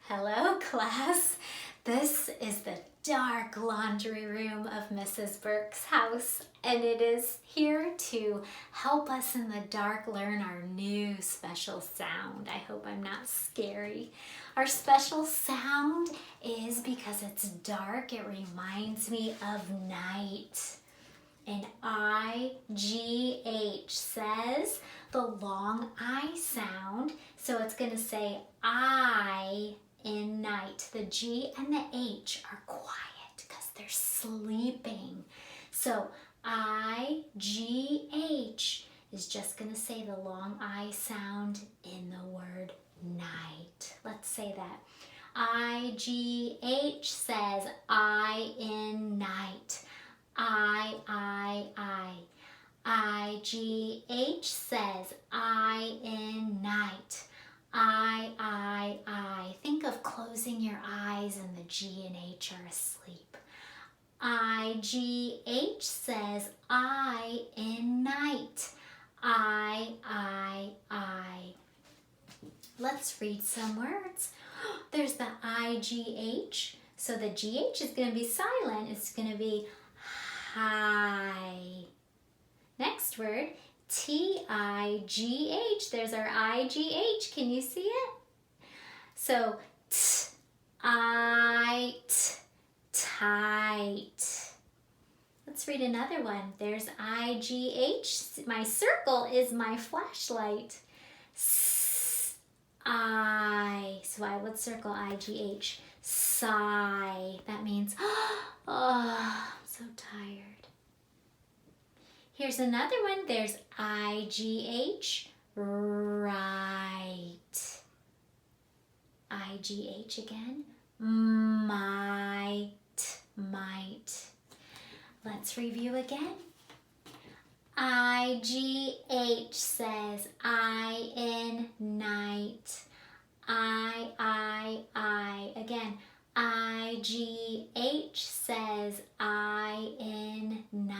Hello, class. This is the dark laundry room of Mrs. Burke's house, and it is here to help us in the dark learn our new special sound. I hope I'm not scary. Our special sound is because it's dark, it reminds me of night. And I-G-H says the long I sound, so it's going to say I in night. The G and the H are quiet because they're sleeping. So I-G-H is just going to say the long I sound in the word night. Let's say that. I-G-H says I in night. I-G-H says I in night. I. Think of closing your eyes and the G and H are asleep. I-G-H says I in night. I. Let's read some words. There's the I-G-H. So the G-H is going to be silent. It's going to be hi. Next word, T-I-G-H. There's our I-G-H. Can you see it? So, tight. Let's read another one. There's I-G-H. My circle is my flashlight. I. So I would circle I-G-H. Sigh. That means, oh, I'm so tired. Here's another one. There's I-G-H, right. I-G-H again. Might. Let's review again. I-G-H says I in night. I. Again. I-G-H says I in night.